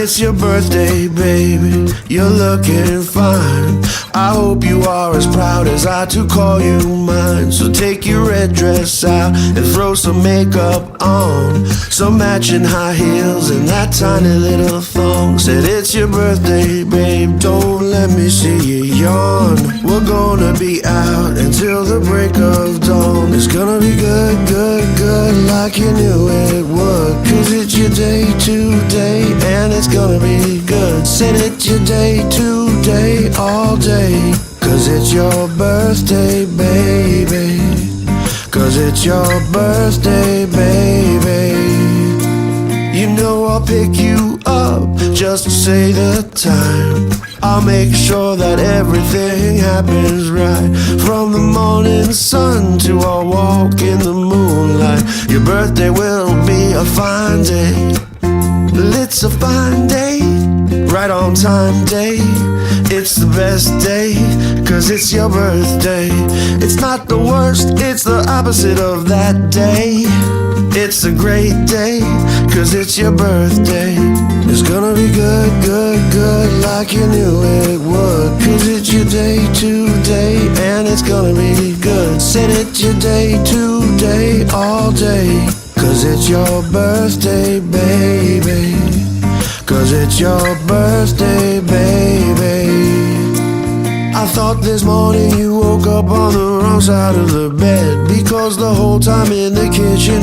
it's your birthday, baby. You're looking fine. I hope you are as proud as I to call you mine. So take your red dress out and throw some makeup on, some matching high heels and that tiny little thong. Said it's your birthday, babe, don't let me see you yawn. We're gonna be out until the break of dawn. It's gonna be good, good, good, like you knew it would. Cause it's your day today, and it's gonna be good. Said it's your day today, all day. Cause it's your birthday, baby. Cause it's your birthday, baby. You know I'll pick you up, just say the time. I'll make sure that everything happens right. From the morning sun to our walk in the moonlight. Your birthday will be a fine day. It's a fine day, right on time day. It's the best day, cause it's your birthday. It's not the worst, it's the opposite of that day. It's a great day, cause it's your birthday. It's gonna be good, good, good, like you knew it would. Cause it's your day today, and it's gonna be good. Said it's your day today, all day. Cause it's your birthday, baby. Cause it's your birthday, baby. I thought this morning you woke up on the wrong side of the bed, because the whole time in the kitchen